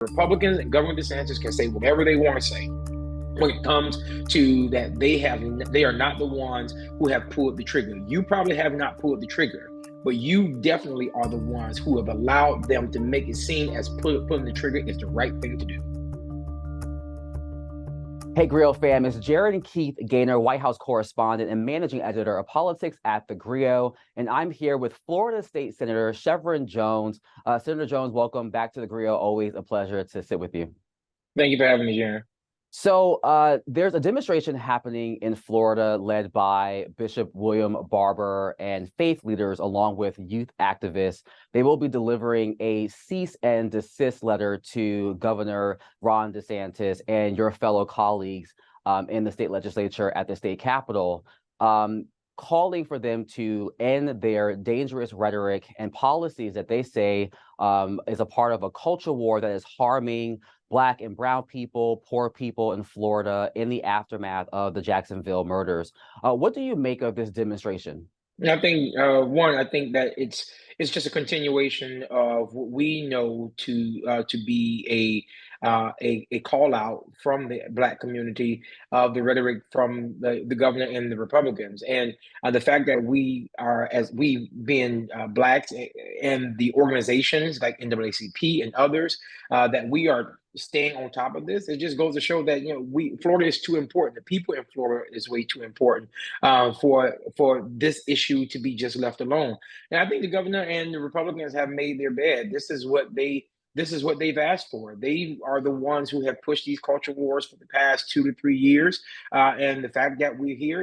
Republicans and Governor DeSantis can say whatever they want to say when it comes to that they are not the ones who have pulled the trigger. You probably have not pulled the trigger, but you definitely are the ones who have allowed them to make it seem as pulling the trigger is the right thing to do. Hey, Grio fam, it's Jared and Keith Gaynor, White House correspondent and managing editor of politics at The Grio, and I'm here with Florida State Senator Shevrin Jones. Senator Jones, welcome back to The Grio. Always a pleasure to sit with you. Thank you for having me, Jared. So there's a demonstration happening in Florida led by Bishop William Barber and faith leaders along with youth activists. They will be delivering a cease and desist letter to Governor Ron DeSantis and your fellow colleagues in the state legislature at the state capitol, calling for them to end their dangerous rhetoric and policies that they say is a part of a culture war that is harming Black and brown people, poor people in Florida in the aftermath of the Jacksonville murders. What do you make of this demonstration? I think I think that it's just a continuation of what we know to be a call out from the Black community of the rhetoric from the governor and the Republicans, and the fact that we are, as we being Blacks and the organizations like NAACP and others, that we are staying on top of this. It just goes to show that Florida is too important. The people in Florida is way too important for this issue to be just left alone. And I think the governor and the Republicans have made their bed. This is what they've asked for. They are the ones who have pushed these culture wars for the past 2 to 3 years. And the fact that we're here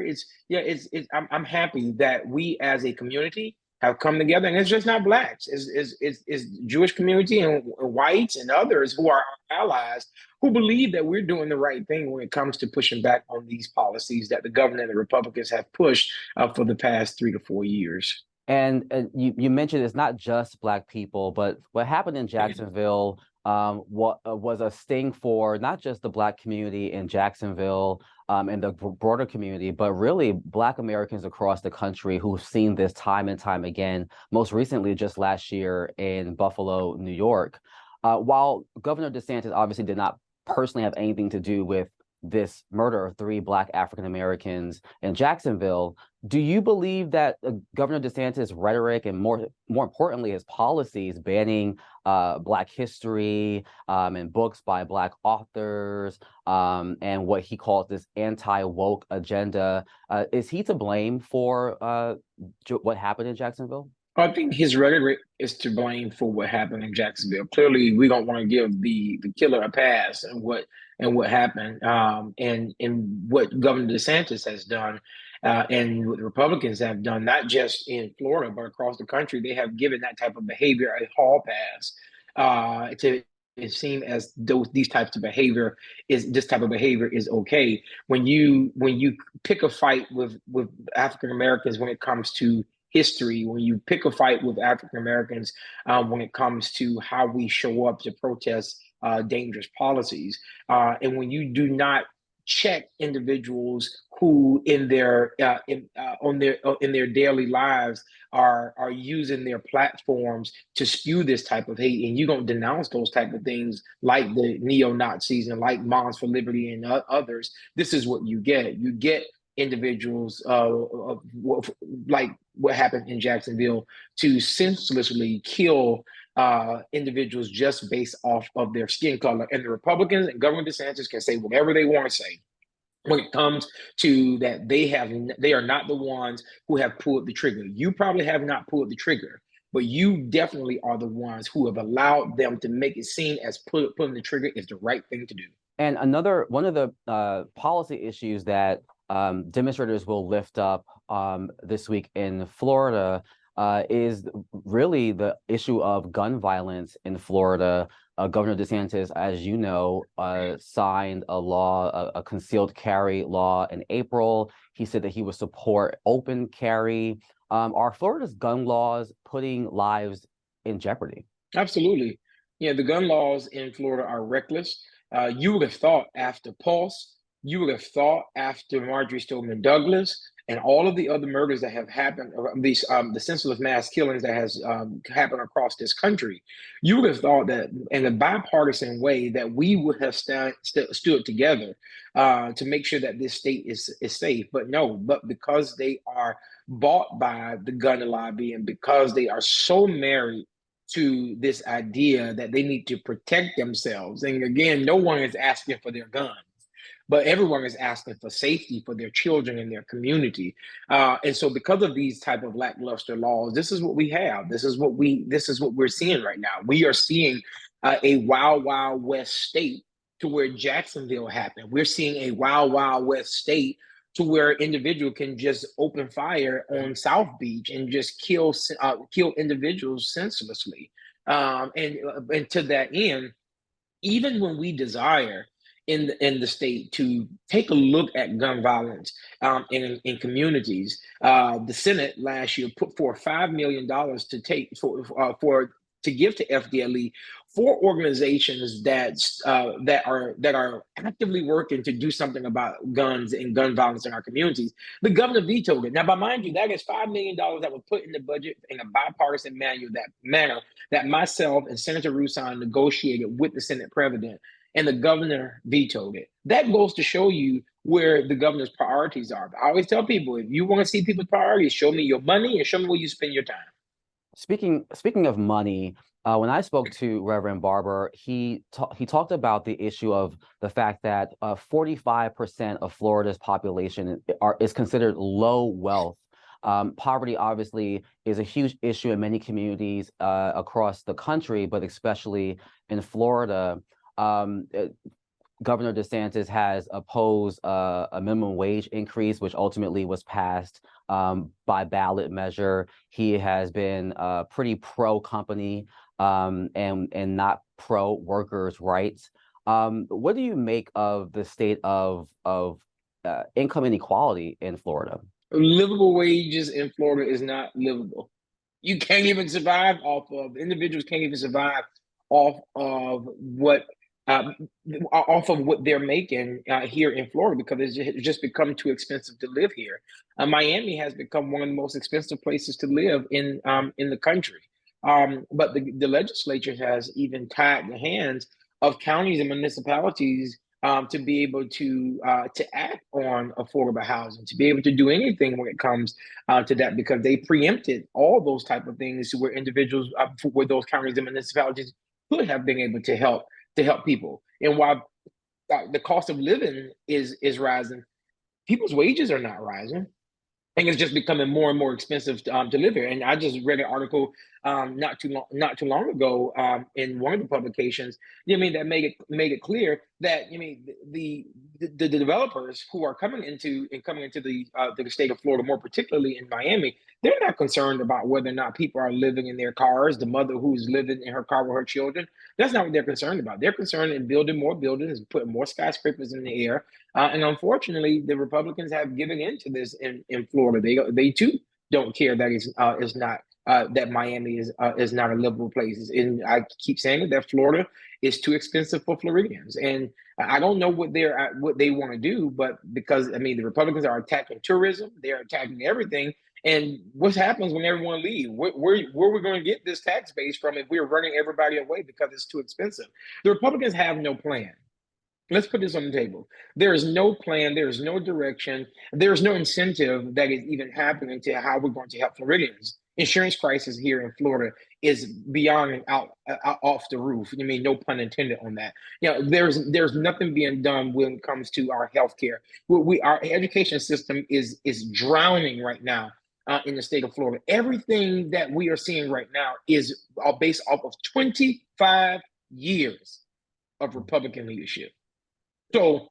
I'm happy that we as a community have come together, and it's just not Blacks, it's Jewish community and whites and others who are our allies who believe that we're doing the right thing when it comes to pushing back on these policies that the governor and the Republicans have pushed for the past 3 to 4 years. And you mentioned it's not just Black people, but what happened in Jacksonville what was a sting for not just the Black community in Jacksonville and the broader community, but really Black Americans across the country who've seen this time and time again, most recently just last year in Buffalo, New York. While Governor DeSantis obviously did not personally have anything to do with this murder of 3 Black African Americans in Jacksonville, do you believe that Governor DeSantis' rhetoric and more importantly his policies banning Black history and books by Black authors and what he calls this anti-woke agenda, is he to blame for what happened in Jacksonville? I think his rhetoric is to blame for what happened in Jacksonville. Clearly, we don't want to give the killer a pass and what happened, and what Governor DeSantis has done, and what the Republicans have done, not just in Florida but across the country. They have given that type of behavior a hall pass to it seem as though this type of behavior is okay. When you pick a fight with African Americans when it comes to history, when you pick a fight with African Americans when it comes to how we show up to protest dangerous policies, and when you do not check individuals who in their daily lives are using their platforms to spew this type of hate, and you don't denounce those type of things like the neo-Nazis and like Moms for Liberty and others, this is what you get. You get individuals like what happened in Jacksonville to senselessly kill individuals just based off of their skin color. And the Republicans and Governor DeSantis can say whatever they want to say when it comes to that they are not the ones who have pulled the trigger. You probably have not pulled the trigger, but you definitely are the ones who have allowed them to make it seem as pulling the trigger is the right thing to do. And one of the policy issues that demonstrators will lift up this week in Florida is really the issue of gun violence in Florida. Governor DeSantis, as you know, signed a concealed carry law in April. He said that he would support open carry. Are Florida's gun laws putting lives in jeopardy? Absolutely. Yeah, the gun laws in Florida are reckless. You would have thought after Pulse, you would have thought after Marjorie Stoneman Douglas, and all of the other murders that have happened, these the senseless mass killings that has happened across this country, you would have thought that in a bipartisan way that we would have stood together to make sure that this state is safe. But no, but because they are bought by the gun lobby and because they are so married to this idea that they need to protect themselves. And again, no one is asking for their guns, but everyone is asking for safety for their children and their community. And so because of these type of lackluster laws, this is what we have. This is what we're seeing right now. We are seeing a wild, wild west state to where Jacksonville happened. We're seeing a wild, wild west state to where individual can just open fire on South Beach and just kill individuals senselessly. And to that end, even when we desire in the state to take a look at gun violence in communities, the Senate last year put forth $5 million to take for to give to FDLE for organizations that are actively working to do something about guns and gun violence in our communities. The governor vetoed it. Now, but mind you, that is $5 million that was put in the budget in a bipartisan manner that myself and Senator Rouson negotiated with the Senate president, and the governor vetoed it. That goes to show you where the governor's priorities are. But I always tell people, if you want to see people's priorities, show me your money and show me where you spend your time. Speaking of money, when I spoke to Reverend Barber, he talked about the issue of the fact that 45% of Florida's population is considered low wealth. Poverty obviously is a huge issue in many communities across the country, but especially in Florida. Governor DeSantis has opposed a minimum wage increase, which ultimately was passed by ballot measure. He has been pretty pro-company and not pro-workers' rights. What do you make of the state of income inequality in Florida? Livable wages in Florida is not livable. You can't even survive individuals can't even survive off of what they're making here in Florida because it's just become too expensive to live here. Miami has become one of the most expensive places to live in the country. But the legislature has even tied the hands of counties and municipalities to be able to act on affordable housing, to be able to do anything when it comes to that, because they preempted all those type of things where individuals, where those counties and municipalities could have been able to help people. And while the cost of living is rising, people's wages are not rising. And it's just becoming more and more expensive to live here. And I just read an article not too long ago in one of the publications. That made it clear that the developers who are coming into the state of Florida, more particularly in Miami, they're not concerned about whether or not people are living in their cars. The mother who's living in her car with her children, that's not what they're concerned about. They're concerned in building more buildings, putting more skyscrapers in the air. And unfortunately, the Republicans have given into this in Florida. They too don't care that is not that Miami is not a livable place. And I keep saying it, that Florida is too expensive for Floridians. And I don't know what they want to do, but because the Republicans are attacking tourism, they're attacking everything. And what happens when everyone leaves? Where are we going to get this tax base from if we're running everybody away because it's too expensive? The Republicans have no plan. Let's put this on the table. There is no plan. There is no direction. There is no incentive that is even happening to how we're going to help Floridians. Insurance crisis here in Florida is beyond and out off the roof. No pun intended on that. There's nothing being done when it comes to our healthcare. Our education system is drowning right now in the state of Florida. Everything that we are seeing right now is based off of 25 years of Republican leadership. So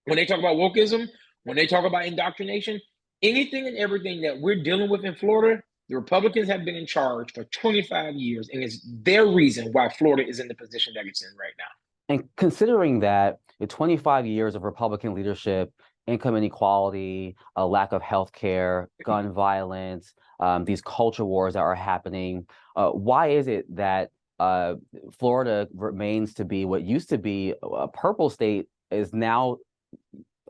when they talk about wokeism, when they talk about indoctrination, anything and everything that we're dealing with in Florida, the Republicans have been in charge for 25 years, and it's their reason why Florida is in the position that it's in right now. And considering that the 25 years of Republican leadership, income inequality, a lack of health care, gun violence, these culture wars that are happening, why is it that Florida remains to be what used to be a purple state is now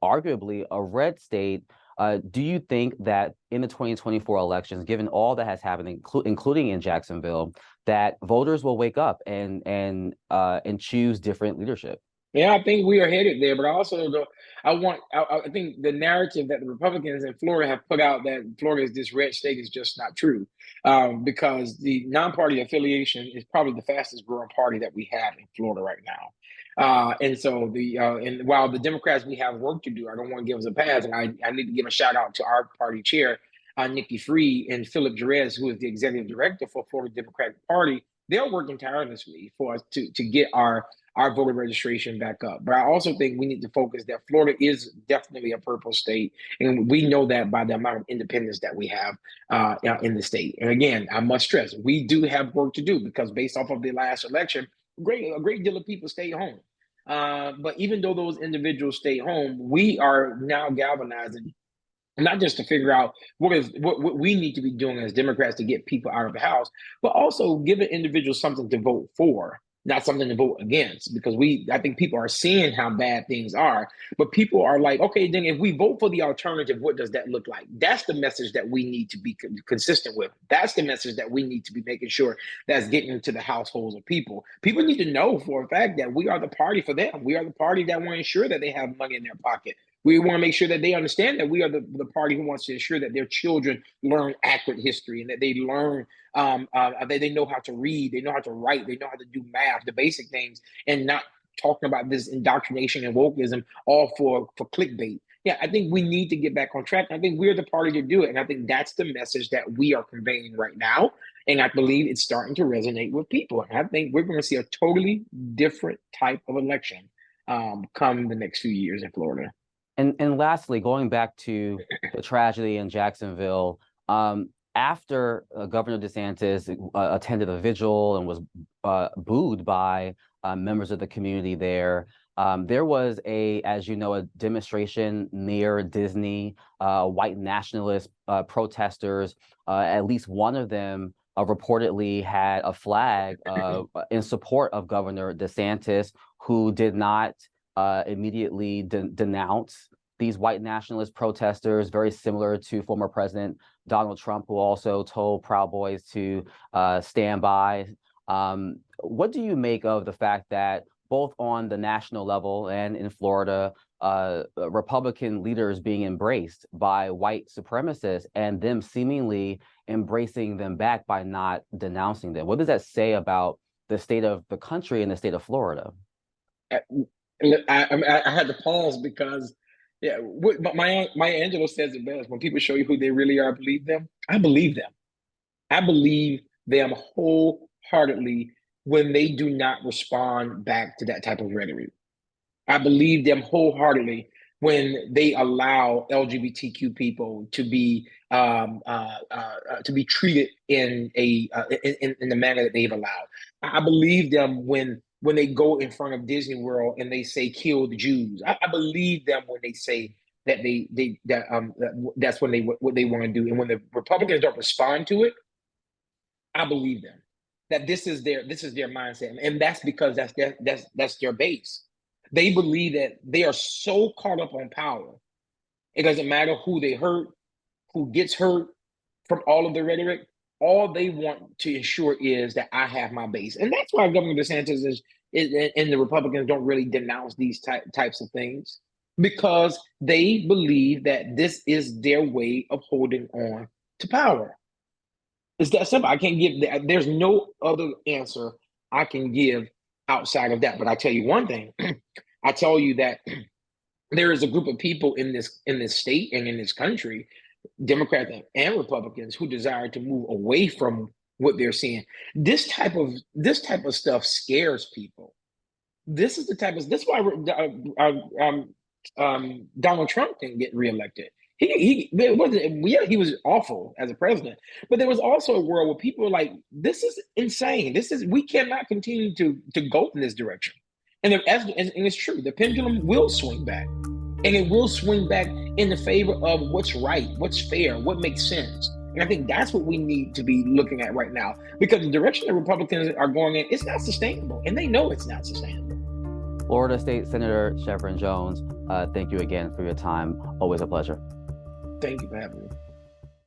arguably a red state Do you think that in the 2024 elections, given all that has happened, including in Jacksonville, that voters will wake up and choose different leadership? Yeah, I think we are headed there, but I also don't. I think the narrative that the Republicans in Florida have put out that Florida is this red state is just not true, because the non-party affiliation is probably the fastest growing party that we have in Florida right now. And so and while the Democrats we have work to do, I don't want to give us a pass, and I need to give a shout out to our party chair, Nikki Freed, and Philip Jerez, who is the executive director for Florida Democratic Party. They're working tirelessly for us to get our voter registration back up. But I also think we need to focus that Florida is definitely a purple state, and we know that by the amount of independence that we have in the state. And again, I must stress, we do have work to do because based off of the last election, a great deal of people stayed home. But even though those individuals stay home, we are now galvanizing not just to figure out what we need to be doing as Democrats to get people out of the house, but also giving individuals something to vote for, not something to vote against. Because I think people are seeing how bad things are, but people are like, okay, then if we vote for the alternative, what does that look like? That's the message that we need to be consistent with. That's the message that we need to be making sure that's getting into the households of people. People need to know for a fact that we are the party for them. We are the party that want to ensure that they have money in their pocket. We want to make sure that they understand that we are the party who wants to ensure that their children learn accurate history and that they learn that they know how to read, they know how to write, they know how to do math, the basic things, and not talking about this indoctrination and wokeism all for clickbait. Yeah, I think we need to get back on track. I think we're the party to do it. And I think that's the message that we are conveying right now. And I believe it's starting to resonate with people. And I think we're going to see a totally different type of election come the next few years in Florida. And lastly, going back to the tragedy in Jacksonville, after Governor DeSantis attended a vigil and was booed by members of the community there, there was as you know, a demonstration near Disney. White nationalist protesters, at least one of them reportedly had a flag in support of Governor DeSantis, who did not immediately denounce these white nationalist protesters, very similar to former President Donald Trump, who also told Proud Boys to stand by. What do you make of the fact that both on the national level and in Florida, Republican leaders being embraced by white supremacists and them seemingly embracing them back by not denouncing them? What does that say about the state of the country and the state of Florida? I had to pause because but Maya Angelou says it best: when people show you who they really are, believe them. I believe them. I believe them wholeheartedly when they do not respond back to that type of rhetoric. I believe them wholeheartedly when they allow LGBTQ people to be treated in the manner that they've allowed. I believe them when they go in front of Disney World and they say "kill the Jews." I believe them when they say that that's what they want to do. And when the Republicans don't respond to it, I believe them that this is their mindset, and that's because that's their base. They believe that they are so caught up on power, it doesn't matter who they hurt, who gets hurt from all of the rhetoric. All they want to ensure is that I have my base, and that's why Governor DeSantis is and the Republicans don't really denounce these types of things, because they believe that this is their way of holding on to power. It's that simple. I can't give. There's no other answer I can give outside of that. But I tell you one thing. I tell you that there is a group of people in this state and in this country, Democrats and Republicans, who desire to move away from what they're seeing. This type of stuff scares people. This is why Donald Trump didn't get reelected. He was awful as a president, but there was also a world where people were like, this is insane. We cannot continue to go in this direction. And it's true, the pendulum will swing back. And it will swing back in the favor of what's right, what's fair, what makes sense. And I think that's what we need to be looking at right now, because the direction the Republicans are going in, it's not sustainable. And they know it's not sustainable. Florida State Senator Shevrin Jones, thank you again for your time. Always a pleasure. Thank you for having me.